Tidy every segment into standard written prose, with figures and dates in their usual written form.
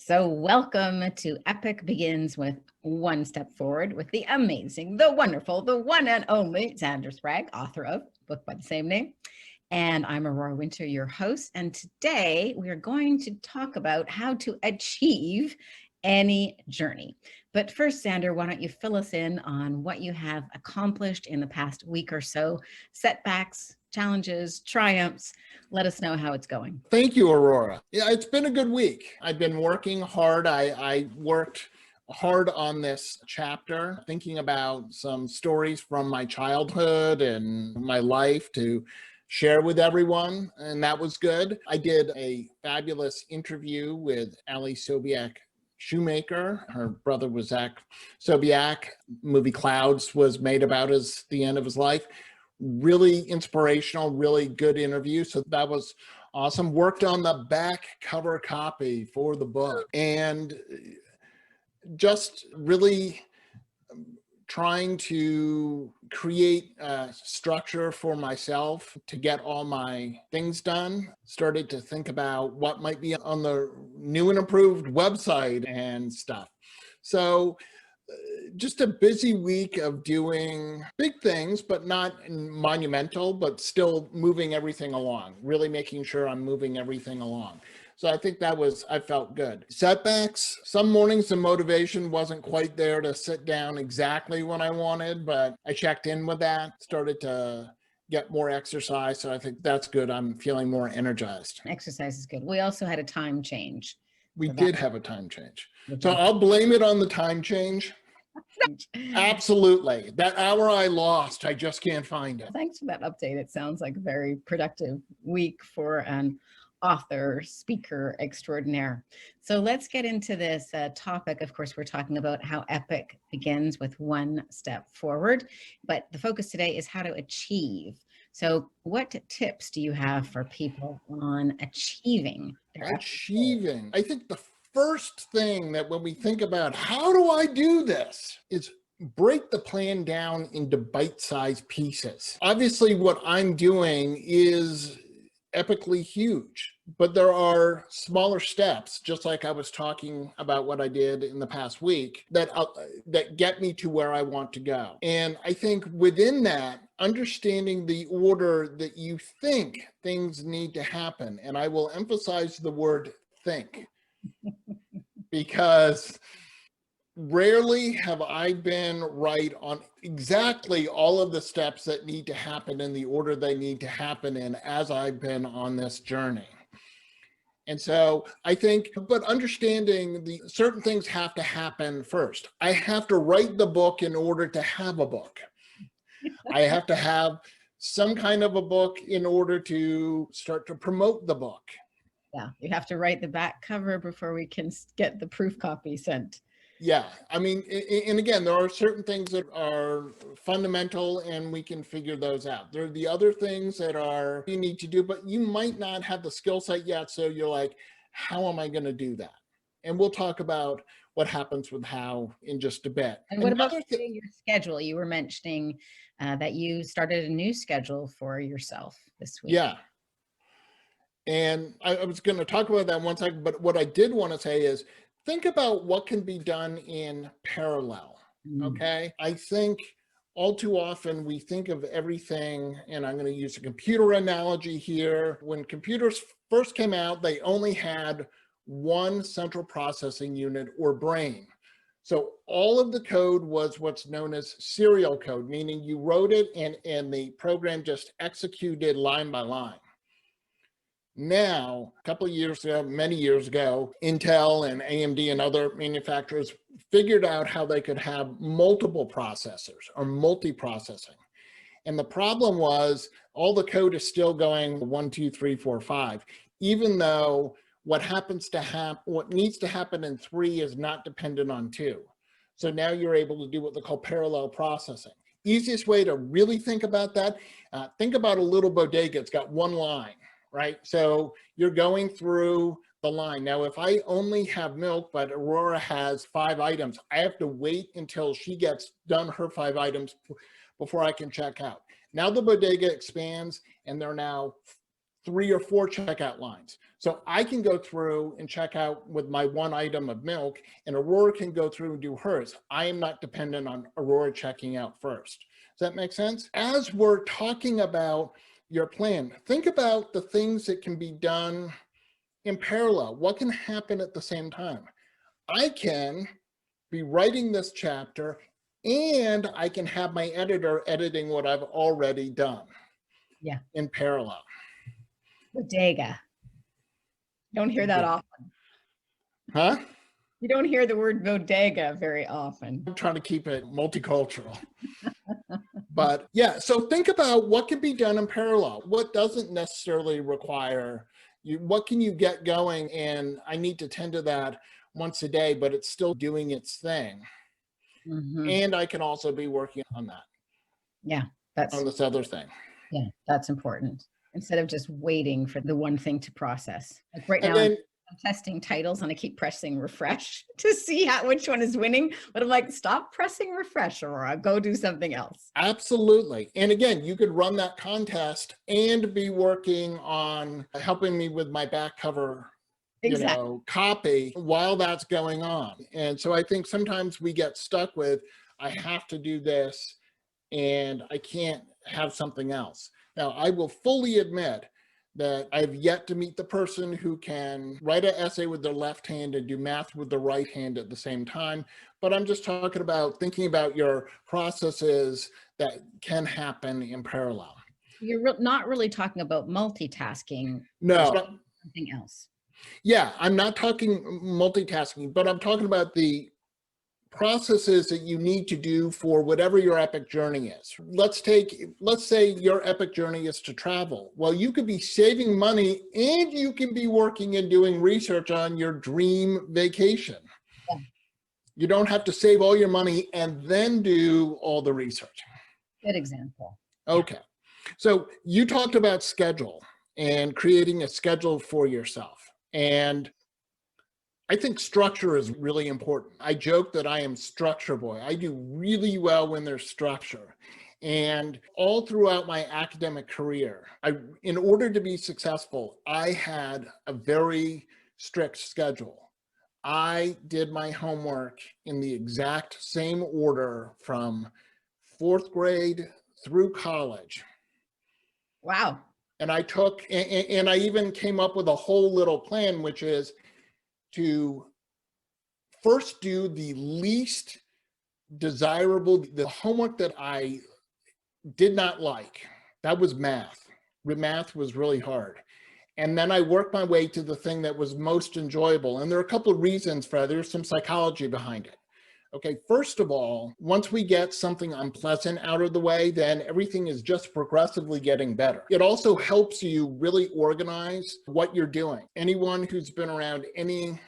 So welcome to Epic Begins with One Step Forward with the amazing, the wonderful, the one and only Sandra Sprague, author of book by the same name. And I'm Aurora Winter, your host. And today we are going to talk about how to achieve any journey. But first, Sandra, why don't you fill us in on what you have accomplished in the past week or so, setbacks, challenges, triumphs. Let us know how it's going. Thank you, Aurora. Yeah, it's been a good week. I've been working hard. I worked hard on this chapter, thinking about some stories from my childhood and my life to share with everyone, and that was good. I did a fabulous interview with Ali Sobiech Shoemaker. Her brother was Zach Sobiech. Movie Clouds was made about the end of his life. Really inspirational, really good interview. So that was awesome. Worked on the back cover copy for the book and just really trying to create a structure for myself to get all my things done. Started to think about what might be on the new and improved website and stuff. So just a busy week of doing big things, but not monumental, but still moving everything along, really making sure I'm moving everything along. So I think I felt good. Setbacks, some mornings the motivation wasn't quite there to sit down exactly when I wanted, but I checked in with that, started to get more exercise. So I think that's good. I'm feeling more energized. Exercise is good. We also had a time change. We did have a time change. So I'll blame it on the time change. Absolutely. That hour I lost, I just can't find it. Thanks for that update. It sounds like a very productive week for an author, speaker extraordinaire. So let's get into this topic. Of course, we're talking about how Epic begins with one step forward, but the focus today is how to achieve. So what tips do you have for people on achieving their Achieving. I think the first thing that when we think about how do I do this is break the plan down into bite-sized pieces. Obviously, what I'm doing is epically huge, but there are smaller steps, just like I was talking about what I did in the past week, that get me to where I want to go. And I think within that, understanding the order that you think things need to happen, and I will emphasize the word think, because rarely have I been right on exactly all of the steps that need to happen in the order they need to happen in as I've been on this journey. And so I think, but understanding the certain things have to happen first. I have to write the book in order to have a book. I have to have some kind of a book in order to start to promote the book. Yeah, you have to write the back cover before we can get the proof copy sent. Yeah, I mean, and again, there are certain things that are fundamental and we can figure those out. There are the other things that are you need to do, but you might not have the skill set yet. So you're like, how am I going to do that? And we'll talk about what happens with how in just a bit. And what about your schedule? You were mentioning that you started a new schedule for yourself this week. Yeah. And I was going to talk about that in 1 second, but what I did want to say is, think about what can be done in parallel, okay? I think all too often we think of everything, and I'm going to use a computer analogy here. When computers first came out, they only had one central processing unit or brain. So all of the code was what's known as serial code, meaning you wrote it and the program just executed line by line. Now, a couple of years ago, many years ago, Intel and AMD and other manufacturers figured out how they could have multiple processors or multi-processing. And the problem was all the code is still going 1, 2, 3, 4, 5, even though what needs to happen in 3 is not dependent on 2. So now you're able to do what they call parallel processing. Easiest way to really think about that, think about a little bodega. It's got one line. Right? So you're going through the line. Now, if I only have milk, but Aurora has 5 items, I have to wait until she gets done her 5 items before I can check out. Now the bodega expands and there are now 3 or 4 checkout lines. So I can go through and check out with my one item of milk, and Aurora can go through and do hers. I am not dependent on Aurora checking out first. Does that make sense? As we're talking about your plan, think about the things that can be done in parallel. What can happen at the same time? I can be writing this chapter and I can have my editor editing what I've already done Yeah. in parallel. Bodega. Don't hear that often. Huh? You don't hear the word bodega very often. I'm trying to keep it multicultural. But yeah, so think about what can be done in parallel. What doesn't necessarily require you, what can you get going? And I need to tend to that once a day, but it's still doing its thing. And I can also be working on that. Yeah, on this other thing. Yeah, that's important. Instead of just waiting for the one thing to process. Like right And now, then, I'm testing titles and I keep pressing refresh to see which one is winning. But I'm like, stop pressing refresh, Aurora. Go do something else. absolutely. And again, you could run that contest and be working on helping me with my back cover copy while that's going on. And so I think sometimes we get stuck with, I have to do this and I can't have something else. Now, I will fully admit that I've yet to meet the person who can write an essay with their left hand and do math with the right hand at the same time. But I'm just talking about thinking about your processes that can happen in parallel. You're not really talking about multitasking. No. Something else. Yeah, I'm not talking multitasking, but I'm talking about the processes that you need to do for whatever your epic journey is. Let's say your epic journey is to travel. Well, you could be saving money and you can be working and doing research on your dream vacation. Yeah. You don't have to save all your money and then do all the research. Good example. Okay. So you talked about schedule and creating a schedule for yourself. And I think structure is really important. I joke that I am structure boy. I do really well when there's structure. And all throughout my academic career, in order to be successful, I had a very strict schedule. I did my homework in the exact same order from 4th grade through college. Wow. And I even came up with a whole little plan, which is to first do the least desirable, the homework that I did not like. That was math. Math was really hard. And then I worked my way to the thing that was most enjoyable. And there are a couple of reasons for that. There's some psychology behind it. Okay, first of all, once we get something unpleasant out of the way, then everything is just progressively getting better. It also helps you really organize what you're doing. Anyone who's been around any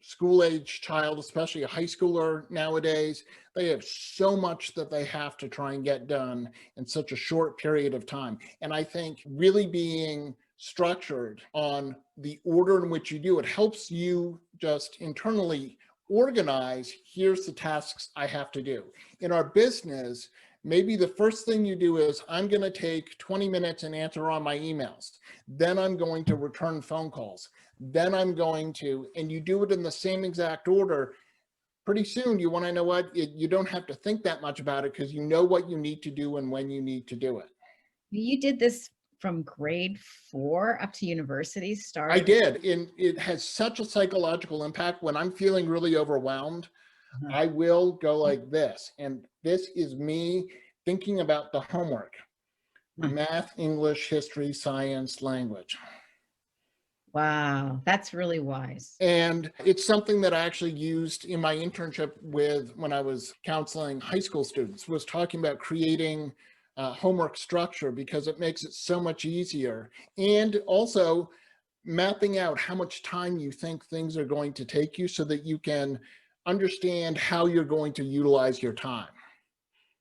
school-age child, especially a high schooler nowadays, they have so much that they have to try and get done in such a short period of time. And I think really being structured on the order in which you do it helps you just internally organize, here's the tasks I have to do. In our business, maybe the first thing you do is, I'm going to take 20 minutes and answer all my emails. Then I'm going to return phone calls. Then I'm going to, and you do it in the same exact order. Pretty soon, you want to know what, you don't have to think that much about it because you know what you need to do and when you need to do it. You did this from grade 4 up to university start? I did. And it has such a psychological impact. When I'm feeling really overwhelmed, I will go like this. And this is me thinking about the homework: math, English, history, science, language. Wow, that's really wise. And it's something that I actually used in my internship when I was counseling high school students, was talking about creating homework structure because it makes it so much easier. And also mapping out how much time you think things are going to take you so that you can understand how you're going to utilize your time.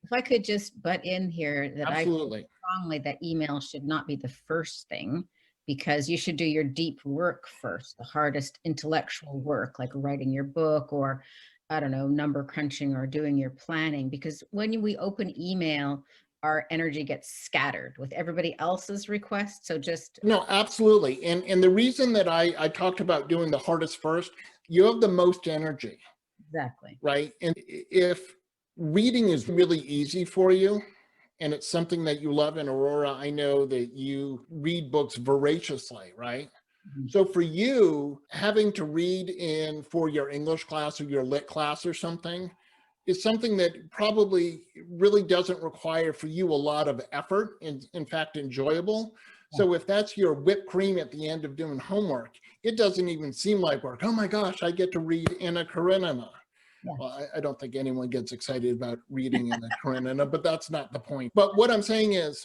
If I could just butt in here, that Absolutely. I feel strongly that email should not be the first thing, because you should do your deep work first, the hardest intellectual work, like writing your book or, I don't know, number crunching or doing your planning. Because when we open email, our energy gets scattered with everybody else's requests. So just No, absolutely. And the reason that I talked about doing the hardest first, you have the most energy, exactly. right? And if reading is really easy for you and it's something that you love, and Aurora, I know that you read books voraciously, right? Mhm. So for you, having to read in for your English class or your lit class or something is something that probably really doesn't require for you a lot of effort and in fact enjoyable. Yeah. So if that's your whipped cream at the end of doing homework, it doesn't even seem like work. Oh my gosh, I get to read Anna Karenina. Yeah. Well, I don't think anyone gets excited about reading Anna Karenina, but that's not the point. But what I'm saying is,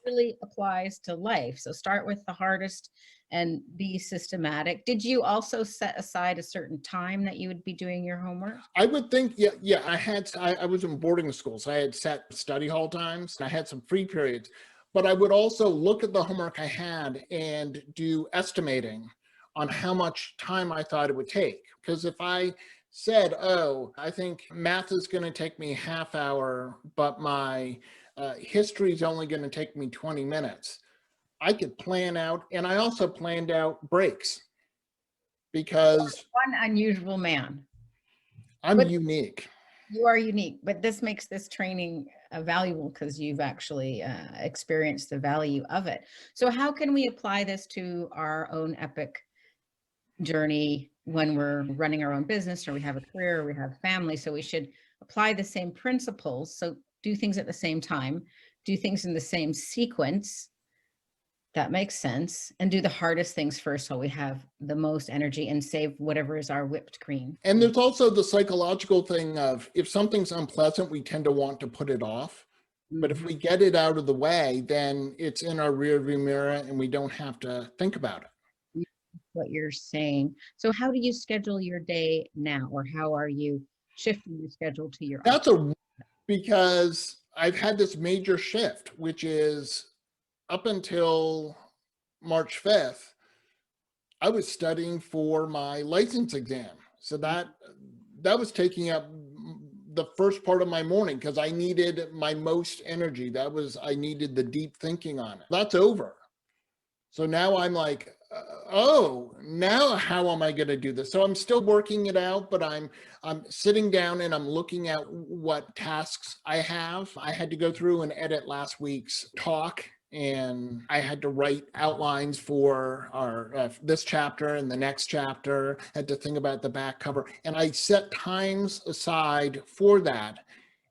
Really applies to life. So start with the hardest and be systematic. Did you also set aside a certain time that you would be doing your homework? I would think, yeah, I was in boarding school, so I had set study hall times, and I had some free periods, but I would also look at the homework I had and do estimating on how much time I thought it would take. Because if I said, oh, I think math is going to take me half hour, but my history is only going to take me 20 minutes, I could plan out, and I also planned out breaks because One unusual man, I'm but unique. you are unique. But this makes this training valuable because you've actually experienced the value of it. So how can we apply this to our own epic journey when we're running our own business or we have a career or we have family? So we should apply the same principles. So do things at the same time, do things in the same sequence. That makes sense. And do the hardest things first so we have the most energy and save whatever is our whipped cream. And there's also the psychological thing of if something's unpleasant, we tend to want to put it off. But if Mhm. we get it out of the way, then it's in our rearview mirror and we don't have to think about it. What you're saying. So how do you schedule your day now, or how are you shifting your schedule to your own? That's a because I've had this major shift, which is up until March 5th, I was studying for my license exam. So that was taking up the first part of my morning because I needed my most energy. I needed the deep thinking on it. That's over. So now I'm like, oh, now how am I going to do this? So I'm still working it out, but I'm sitting down and I'm looking at what tasks I have. I had to go through and edit last week's talk, and I had to write outlines for our this chapter and the next chapter. Had to think about the back cover, and I set times aside for that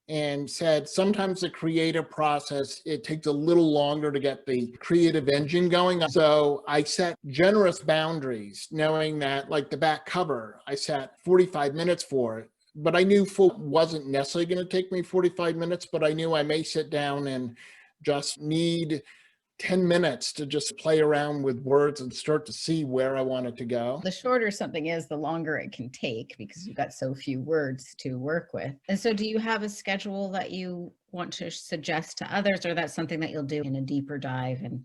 and said sometimes the creative process, it takes a little longer to get the creative engine going. So I set generous boundaries, knowing that like the back cover, I set 45 minutes for it. But I knew full wasn't necessarily going to take me 45 minutes, but I knew I may sit down and just need 10 minutes to just play around with words and start to see where I want it to go. The shorter something is, the longer it can take because you've got so few words to work with. And so do you have a schedule that you want to suggest to others, or that's something that you'll do in a deeper dive in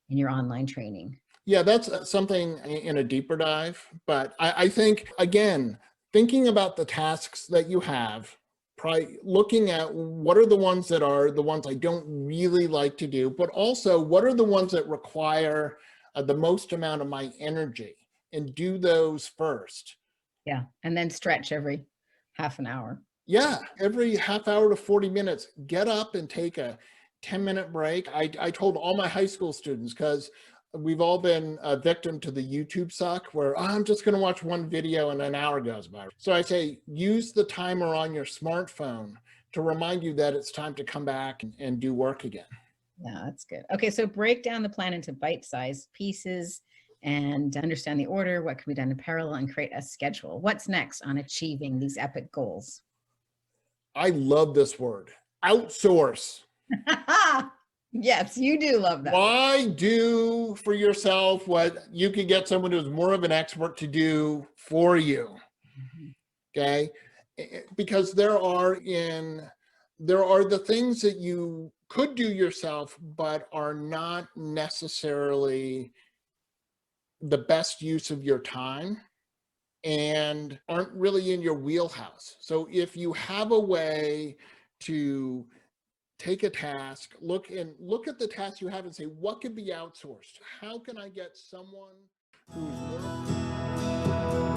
your online training? Yeah, that's something in a deeper dive. But I think, again, thinking about the tasks that you have, probably looking at what are the ones that are the ones I don't really like to do, but also what are the ones that require the most amount of my energy, and do those first. Yeah. And then stretch every half an hour. Yeah, every half hour to 40 minutes, get up and take a 10-minute break. I told all my high school students, because we've all been a victim to the YouTube suck where, "Oh, I'm just going to watch one video and an hour goes by." So I say, use the timer on your smartphone to remind you that it's time to come back and do work again. Yeah, that's good. Okay, so break down the plan into bite-sized pieces and understand the order, what can be done in parallel, and create a schedule. What's next on achieving these epic goals? I love this word, outsource. Yes, you do love that word. Why do for yourself what you could get someone who's more of an expert to do for you? Mhm. Okay, because there are the things that you could do yourself but are not necessarily the best use of your time and aren't really in your wheelhouse. So if you have a way to take a task, look at the task you have and say, what could be outsourced? How can I get someone who's working